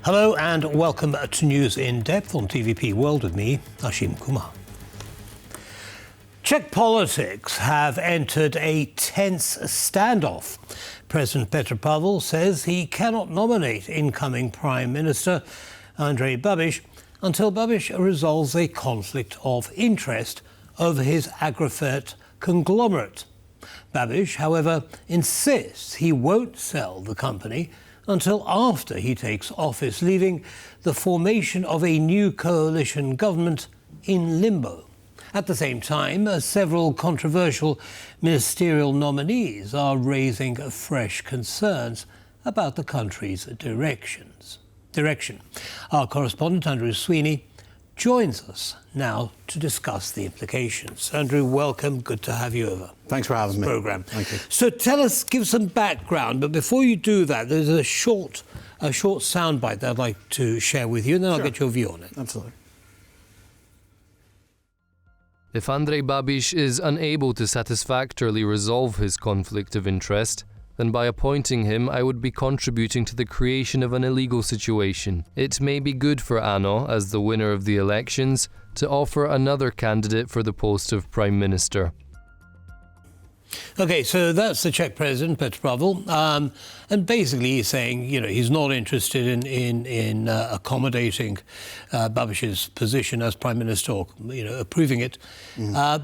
Hello and welcome to News in Depth on TVP World with me, Ashim Kumar. Czech politics have entered a tense standoff. President Petr Pavel says he cannot nominate incoming Prime Minister Andrej Babiš until Babiš resolves a conflict of interest over his Agrofert conglomerate. Babiš, however, insists he won't sell the company until after he takes office, leaving the formation of a new coalition government in limbo. At the same time, several controversial ministerial nominees are raising fresh concerns about the country's direction. Our correspondent, Andrew Sweeney, joins us now to discuss the implications. Andrew, welcome. Good to have you over. Thanks for having me. Program. Thank you. So tell us, give some background, but before you do that, there's a short soundbite that I'd like to share with you, and then I'll get your view on it. Absolutely. If Andrej Babiš is unable to satisfactorily resolve his conflict of interest, then by appointing him, I would be contributing to the creation of an illegal situation. It may be good for ANO, as the winner of the elections, to offer another candidate for the post of Prime Minister. Okay, so that's the Czech president, Petr Pavel, and basically he's saying, he's not interested in accommodating Babiš's position as prime minister, or approving it,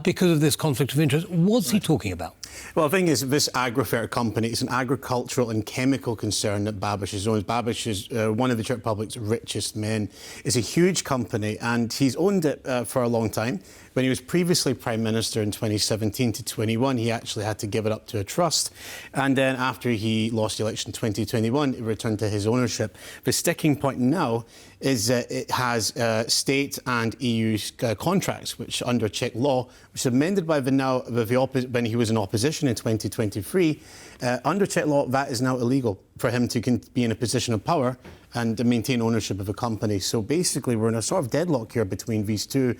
because of this conflict of interest. What's he talking about? Well, the thing is, this Agrofert company is an agricultural and chemical concern that Babiš owns. Babiš is one of the Czech Republic's richest men. It's a huge company, and he's owned it for a long time. When he was previously Prime Minister in 2017 to 21, he actually had to give it up to a trust. And then after he lost the election in 2021, it returned to his ownership. The sticking point now is that it has state and EU contracts, which under Czech law, which was amended by when he was in opposition in 2023. Under Czech law, that is now illegal for him to be in a position of power and maintain ownership of a company. So basically, we're in a sort of deadlock here between these two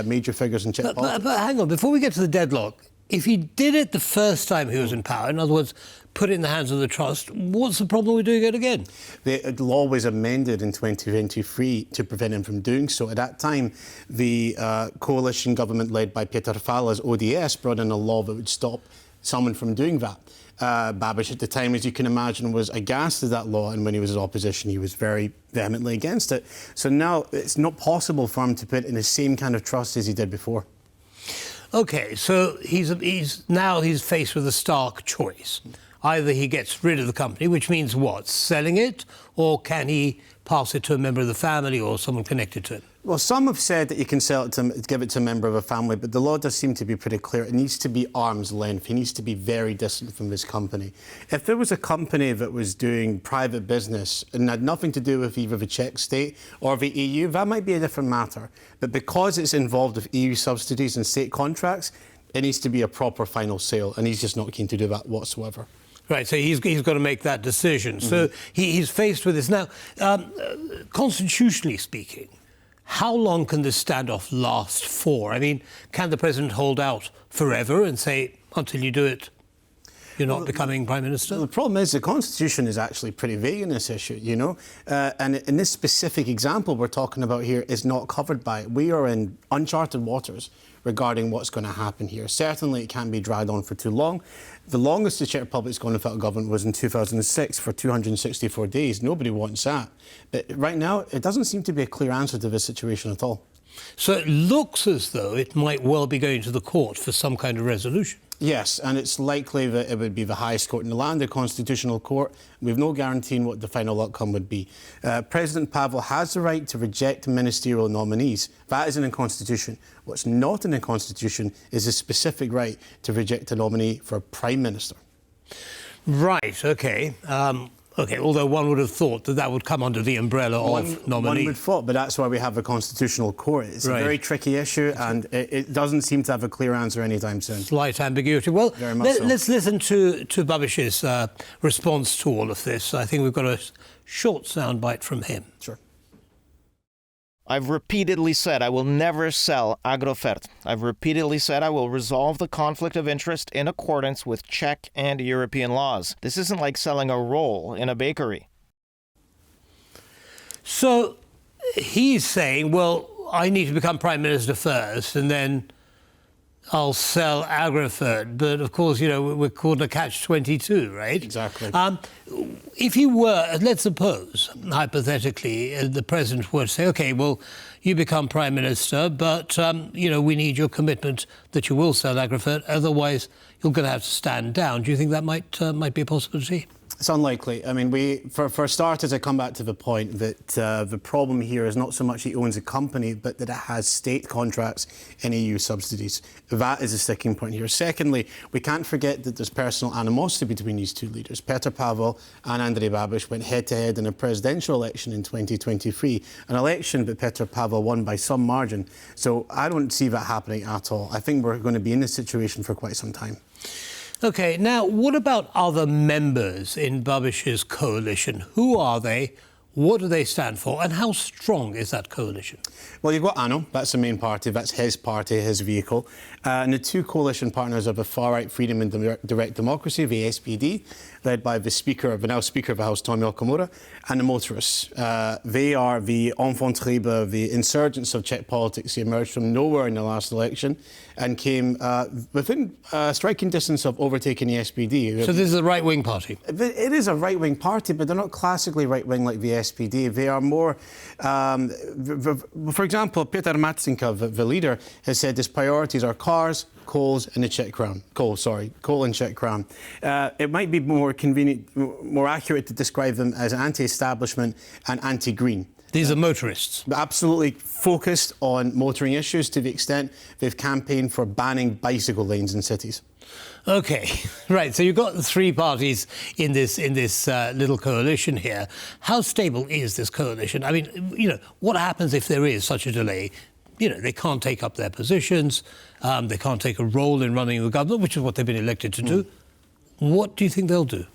major figures in Czech politics. But hang on, before we get to the deadlock, if he did it the first time he was in power, in other words, put it in the hands of the trust, what's the problem with doing it again? The law was amended in 2023 to prevent him from doing so. At that time, the coalition government led by Petr Pavel's ODS brought in a law that would stop someone from doing that. Babiš at the time, as you can imagine, was aghast at that law, and when he was in opposition, he was very vehemently against it. So now it's not possible for him to put in the same kind of trust as he did before. Okay, so he's faced with a stark choice. Either he gets rid of the company, which means what? Selling it, or can he pass it to a member of the family or someone connected to it? Well, some have said that you can sell it give it to a member of a family, but the law does seem to be pretty clear. It needs to be arm's length. He needs to be very distant from this company. If there was a company that was doing private business and had nothing to do with either the Czech state or the EU, that might be a different matter. But because it's involved with EU subsidies and state contracts, it needs to be a proper final sale, and he's just not keen to do that whatsoever. Right, so he's got to make that decision. So he's faced with this. Now, constitutionally speaking, how long can this standoff last for? I mean, can the president hold out forever and say, until you do it, you're not becoming Prime Minister? The problem is the Constitution is actually pretty vague in this issue, and in this specific example we're talking about here is not covered by it. We are in uncharted waters regarding what's going to happen here. Certainly it can't be dragged on for too long. The longest the Czech Republic's gone without a government was in 2006 for 264 days. Nobody wants that. But right now, it doesn't seem to be a clear answer to this situation at all. So it looks as though it might well be going to the court for some kind of resolution. Yes, and it's likely that it would be the highest court in the land, the Constitutional Court. We've no guarantee what the final outcome would be. President Pavel has the right to reject ministerial nominees. That is in the Constitution. What's not in the Constitution is a specific right to reject a nominee for Prime Minister. Right, OK. OK, although one would have thought that would come under the umbrella of nominee. One would have thought, but that's why we have a Constitutional Court. It's a very tricky issue, and it doesn't seem to have a clear answer anytime soon. Slight ambiguity. Well, let's listen to Babiš's response to all of this. I think we've got a short soundbite from him. Sure. I've repeatedly said I will never sell Agrofert. I've repeatedly said I will resolve the conflict of interest in accordance with Czech and European laws. This isn't like selling a roll in a bakery. So he's saying, well, I need to become Prime Minister first, and then I'll sell Agrofert. But of course, you know, we're caught in a catch-22, right? Exactly. If you were, let's suppose, hypothetically, the president were to say, OK, well, you become Prime Minister, but, you know, we need your commitment that you will sell Agrofert, otherwise you're going to have to stand down. Do you think that might be a possibility? It's unlikely. I mean, for starters, I come back to the point that the problem here is not so much he owns a company, but that it has state contracts and EU subsidies. That is a sticking point here. Secondly, we can't forget that there's personal animosity between these two leaders. Petr Pavel and Andrej Babiš went head-to-head in a presidential election in 2023, an election that Petr Pavel won by some margin. So I don't see that happening at all. I think we're going to be in this situation for quite some time. OK, now, what about other members in Babis's coalition? Who are they? What do they stand for? And how strong is that coalition? Well, you've got ANO, that's the main party, that's his party, his vehicle. And the two coalition partners are the far-right Freedom and Direct Democracy, the SPD, led by the now Speaker of the House, Tomio Okamura, and the motorists. They are the enfant terrible, the insurgents of Czech politics. They emerged from nowhere in the last election and came within striking distance of overtaking the SPD. So this is a right-wing party? It is a right-wing party, but they're not classically right-wing like the SPD. They are more... for example, Petr Pavel, the leader, has said his priorities are cars, coals and the Czech crown. Coal and Czech crown. It might be more convenient, more accurate to describe them as anti-establishment and anti-green. These are motorists. Absolutely focused on motoring issues to the extent they've campaigned for banning bicycle lanes in cities. OK, right. So you've got the three parties in this little coalition here. How stable is this coalition? I mean, you know, what happens if there is such a delay? You know, they can't take up their positions. They can't take a role in running the government, which is what they've been elected to do. What do you think they'll do?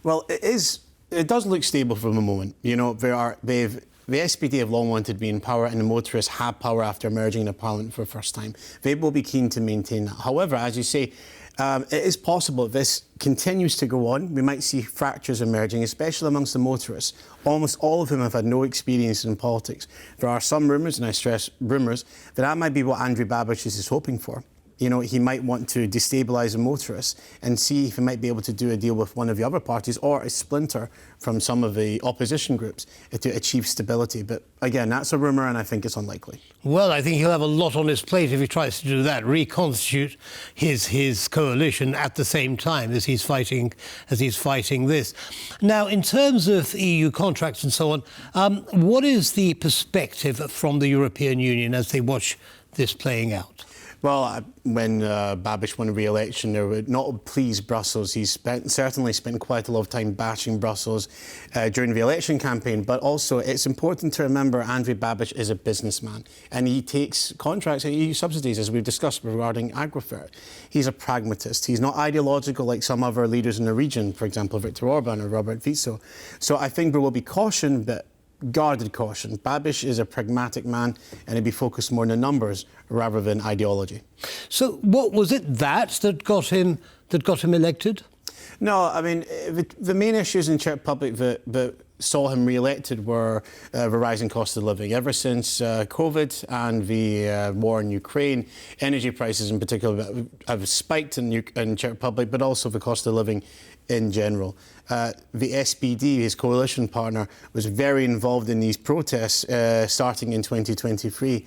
Well, it does look stable for the moment. You know, the SPD have long wanted to be in power, and the motorists have power after emerging in the parliament for the first time. They will be keen to maintain that. However, as you say, it is possible if this continues to go on, we might see fractures emerging, especially amongst the motorists. Almost all of whom have had no experience in politics. There are some rumours, and I stress rumours, that might be what Andrej Babiš is hoping for. You know, he might want to destabilise the motorists and see if he might be able to do a deal with one of the other parties or a splinter from some of the opposition groups to achieve stability. But again, that's a rumour and I think it's unlikely. Well, I think he'll have a lot on his plate if he tries to do that, reconstitute his coalition at the same time as he's fighting this. Now, in terms of EU contracts and so on, what is the perspective from the European Union as they watch this playing out? Well, when Babiš won re-election, there would not please Brussels. He certainly spent quite a lot of time bashing Brussels during the election campaign. But also, it's important to remember Andrej Babiš is a businessman, and he takes contracts and EU subsidies, as we've discussed regarding Agrofert. He's a pragmatist. He's not ideological like some other leaders in the region, for example, Viktor Orban or Robert Fico. So I think there will be caution, but guarded caution. Babiš is a pragmatic man, and he'd be focused more on the numbers rather than ideology. So, what was it that got him elected? No, I mean the main issues in Czech Republic that saw him re-elected were the rising cost of living. Ever since COVID and the war in Ukraine, energy prices in particular have spiked in Czech Republic, but also the cost of living in general. The SPD, his coalition partner, was very involved in these protests starting in 2023.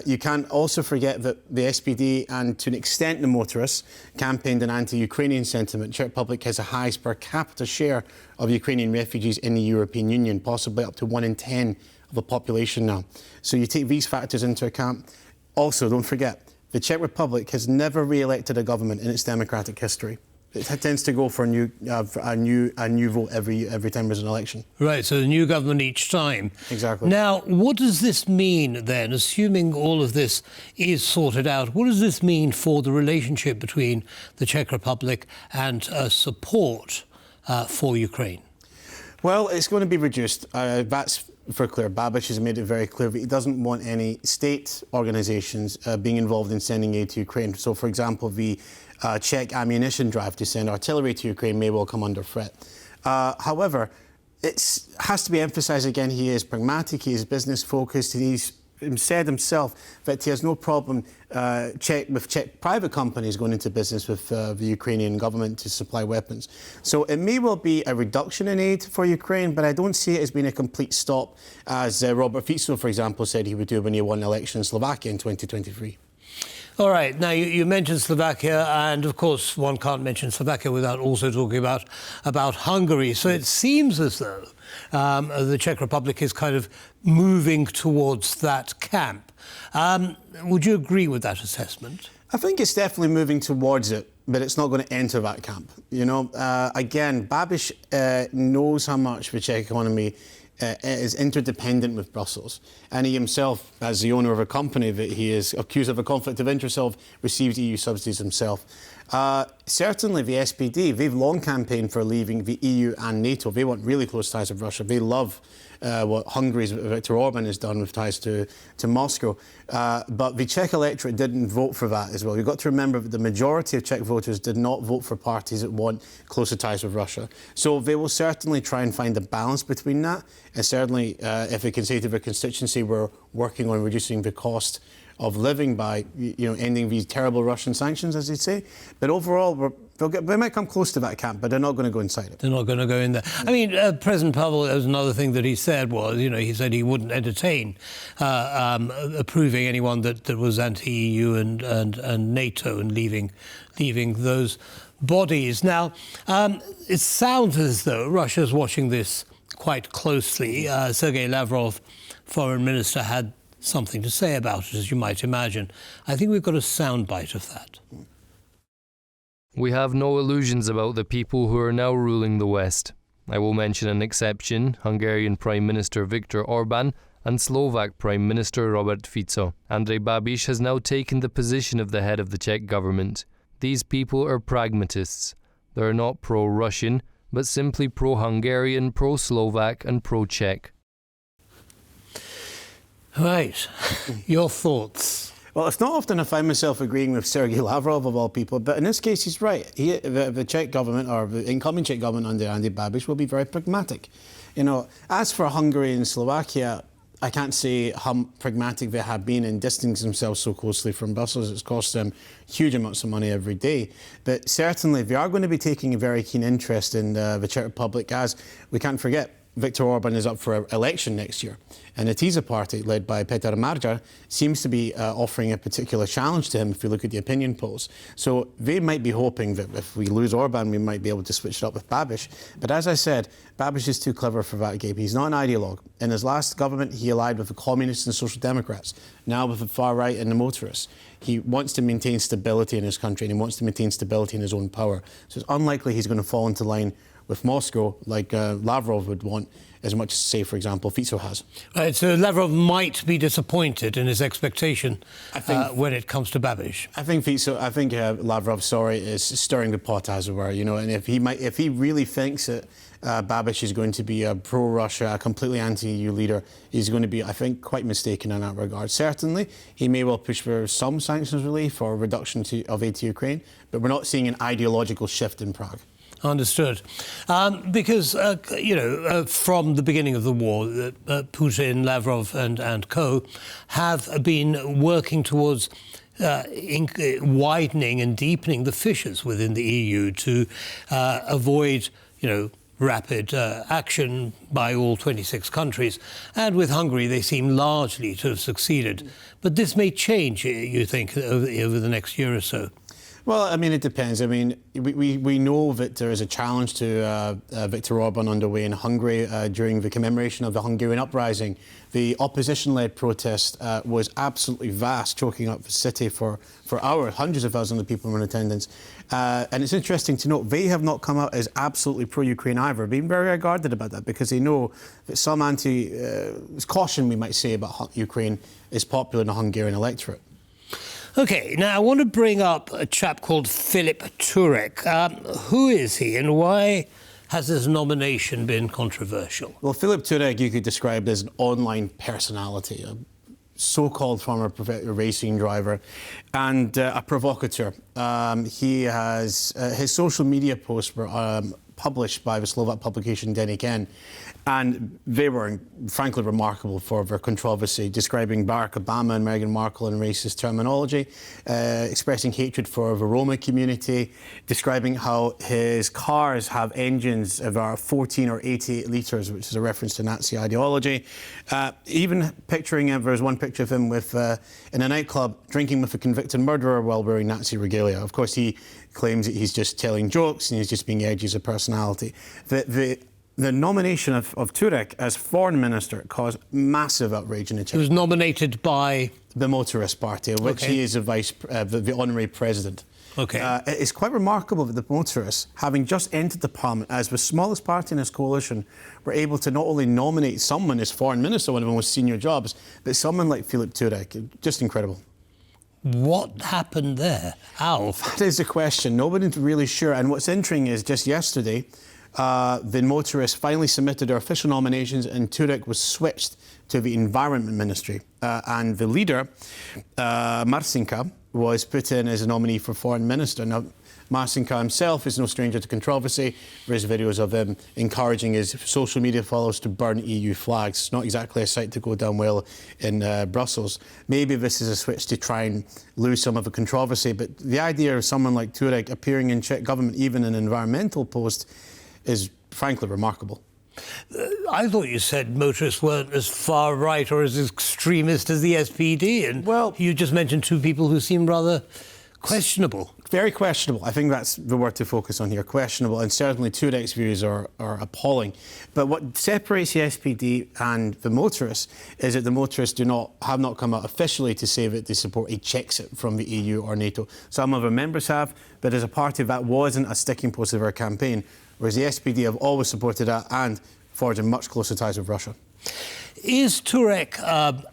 You can't also forget that the SPD and to an extent the motorists campaigned an anti-Ukrainian sentiment. Czech Republic has the highest per capita share of Ukrainian refugees in the European Union, possibly up to 1 in 10 of the population now. So you take these factors into account. Also, don't forget, the Czech Republic has never re-elected a government in its democratic history. It tends to go for a new vote every time there's an election. Right, so a new government each time. Exactly. Now, what does this mean then, assuming all of this is sorted out, what does this mean for the relationship between the Czech Republic and support for Ukraine? Well, it's going to be reduced. That's for clear. Babiš has made it very clear that he doesn't want any state organisations being involved in sending aid to Ukraine. So, for example, the Czech ammunition drive to send artillery to Ukraine may well come under threat. However, it has to be emphasised again, he is pragmatic, he is business focused, and he's said himself that he has no problem with Czech private companies going into business with the Ukrainian government to supply weapons. So it may well be a reduction in aid for Ukraine, but I don't see it as being a complete stop, as Robert Fico, for example, said he would do when he won the election in Slovakia in 2023. All right. Now, you mentioned Slovakia, and of course, one can't mention Slovakia without also talking about Hungary. So it seems as though the Czech Republic is kind of moving towards that camp. Would you agree with that assessment? I think it's definitely moving towards it, but it's not going to enter that camp. You know, again, Babiš knows how much the Czech economy is interdependent with Brussels. And he himself, as the owner of a company that he is accused of a conflict of interest of, receives EU subsidies himself. Certainly the SPD, they've long campaigned for leaving the EU and NATO. They want really close ties with Russia. They love what Hungary's Viktor Orban has done with ties to Moscow. But the Czech electorate didn't vote for that as well. You've got to remember that the majority of Czech voters did not vote for parties that want closer ties with Russia. So they will certainly try and find a balance between that. And certainly, if they can say to their constituency, we're working on reducing the cost of living by, ending these terrible Russian sanctions, as they say. But overall, they might come close to that camp, but they're not going to go inside it. They're not going to go in there. I mean, President Pavel, there was another thing that he said was, he said he wouldn't entertain approving anyone that was anti-EU and NATO and leaving those bodies. Now, it sounds as though Russia's watching this quite closely. Sergei Lavrov, foreign minister, had something to say about it, as you might imagine. I think we've got a soundbite of that. We have no illusions about the people who are now ruling the West. I will mention an exception: Hungarian Prime Minister Viktor Orban and Slovak Prime Minister Robert Fico. Andrej Babiš has now taken the position of the head of the Czech government. These people are pragmatists. They are not pro-Russian, but simply pro-Hungarian, pro-Slovak and pro-Czech. Right. Your thoughts? Well, it's not often I find myself agreeing with Sergei Lavrov, of all people, but in this case he's right. The Czech government, or the incoming Czech government under Andrej Babiš, will be very pragmatic. As for Hungary and Slovakia, I can't say how pragmatic they have been in distancing themselves so closely from Brussels. It's cost them huge amounts of money every day. But certainly they are going to be taking a very keen interest in the Czech Republic, as we can't forget, Viktor Orban is up for election next year, and the TISA party, led by Petr Pavel, seems to be offering a particular challenge to him if you look at the opinion polls. So they might be hoping that if we lose Orban, we might be able to switch it up with Babiš. But as I said, Babiš is too clever for that game. He's not an ideologue. In his last government, he allied with the Communists and Social Democrats, now with the far right and the motorists. He wants to maintain stability in his country, and he wants to maintain stability in his own power. So it's unlikely he's going to fall into line with Moscow, like Lavrov would want, as much as, say, for example, Fico has. Right, so Lavrov might be disappointed in his expectation when it comes to Babiš. I think Lavrov, is stirring the pot, as it were. And if he really thinks that Babiš is going to be a pro-Russia, a completely anti-EU leader, he's going to be, I think, quite mistaken in that regard. Certainly, he may well push for some sanctions relief or reduction of aid to Ukraine, but we're not seeing an ideological shift in Prague. Understood. Because, from the beginning of the war, Putin, Lavrov and co have been working towards widening and deepening the fissures within the EU to avoid, rapid action by all 26 countries. And with Hungary, they seem largely to have succeeded. But this may change, you think, over the next year or so. Well, it depends. We know that there is a challenge to Viktor Orban underway in Hungary during the commemoration of the Hungarian uprising. The opposition-led protest was absolutely vast, choking up the city for hours. Hundreds of thousands of people were in attendance. And it's interesting to note, they have not come out as absolutely pro-Ukraine either, being very guarded about that, because they know that some caution, we might say, about Ukraine is popular in the Hungarian electorate. OK, now I want to bring up a chap called Filip Turek. Who is he and why has his nomination been controversial? Well, Filip Turek you could describe as an online personality, a so-called former racing driver and a provocateur. He has his social media posts were published by the Slovak publication Denik N, And they were, frankly, remarkable for their controversy, describing Barack Obama and Meghan Markle in racist terminology, expressing hatred for the Roma community, describing how his cars have engines of 14 or 88 litres, which is a reference to Nazi ideology. Even picturing him, there was one picture of him with, in a nightclub drinking with a convicted murderer while wearing Nazi regalia. Of course, he claims that he's just telling jokes and he's just being edgy as a personality. The nomination of Turek as foreign minister caused massive outrage in the Czech. He was nominated by the Motorist Party, of which he is the honorary president. Okay. It's quite remarkable that the Motorists, having just entered the parliament as the smallest party in this coalition, were able to not only nominate someone as foreign minister, one of the most senior jobs, but someone like Filip Turek. Just incredible. What happened there? How? That is the question. Nobody's really sure. And what's interesting is just yesterday, the Motorists finally submitted their official nominations and Turek was switched to the Environment Ministry. And the leader, Marcinka, was put in as a nominee for Foreign Minister. Now, Marcinka himself is no stranger to controversy. There's videos of him encouraging his social media followers to burn EU flags. It's not exactly a sight to go down well in Brussels. Maybe this is a switch to try and lose some of the controversy, but the idea of someone like Turek appearing in Czech government, even in an environmental post, is frankly remarkable. I thought you said motorists weren't as far right or as extremist as the SPD, and well, you just mentioned two people who seem rather questionable. Very questionable. I think that's the word to focus on here, questionable, and certainly Turek's views are appalling. But what separates the SPD and the motorists is that the motorists have not come out officially to say that they support a Czechs from the EU or NATO. Some of our members have, but as a party that wasn't a sticking post of our campaign, whereas the SPD have always supported that and forging much closer ties with Russia. Is Turek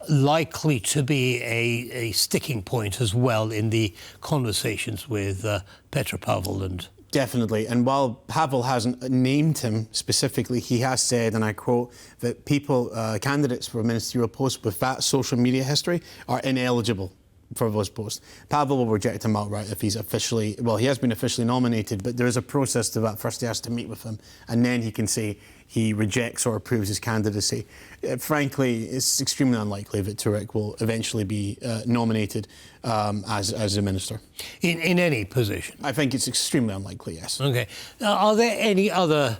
likely to be a sticking point as well in the conversations with Petr Pavel and... Definitely. And while Pavel hasn't named him specifically, he has said, and I quote, that candidates for ministerial posts with that social media history are ineligible for those posts. Pavel will reject him outright if he's officially, well, he has been officially nominated, but there is a process to that. First he has to meet with him, and then he can say he rejects or approves his candidacy. Frankly, it's extremely unlikely that Turek will eventually be nominated as a minister. In any position? I think it's extremely unlikely, yes. OK. Are there any other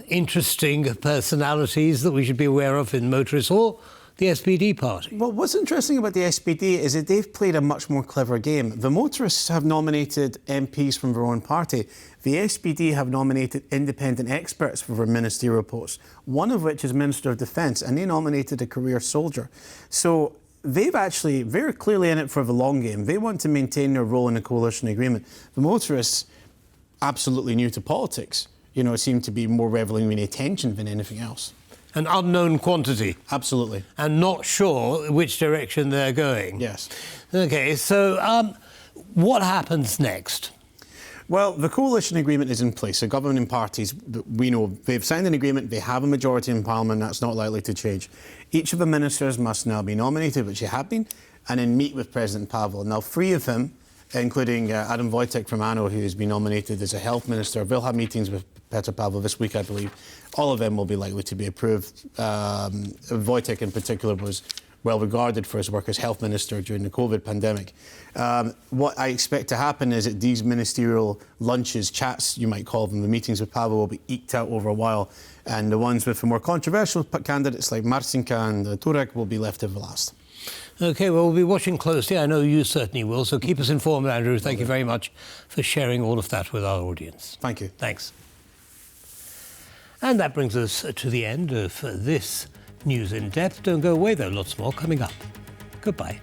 interesting personalities that we should be aware of in motorists or the SPD party? Well, what's interesting about the SPD is that they've played a much more clever game. The motorists have nominated MPs from their own party. The SPD have nominated independent experts for their ministerial posts, one of which is Minister of Defence, and they nominated a career soldier. So they've actually very clearly in it for the long game. They want to maintain their role in the coalition agreement. The motorists, absolutely new to politics, seem to be more revelling in attention than anything else. An unknown quantity. Absolutely. And not sure which direction they're going. Yes. OK, so what happens next? Well, the coalition agreement is in place. The governing parties, we know, they've signed an agreement, they have a majority in Parliament, that's not likely to change. Each of the ministers must now be nominated, which they have been, and then meet with President Pavel. Now, 3 of them, including Adam Wojtek from ANO, who has been nominated as a health minister, they'll have meetings with Petr Pavel this week, I believe. All of them will be likely to be approved. Wojtek in particular was well regarded for his work as health minister during the COVID pandemic. What I expect to happen is that these ministerial lunches, chats, you might call them, the meetings with Pavel will be eked out over a while, and the ones with the more controversial candidates like Marcinka and Turek will be left to the last. OK, well, we'll be watching closely. I know you certainly will, so keep us informed, Andrew. Thank you very much for sharing all of that with our audience. Thank you. Thanks. And that brings us to the end of this News in Depth. Don't go away, though. Lots more coming up. Goodbye.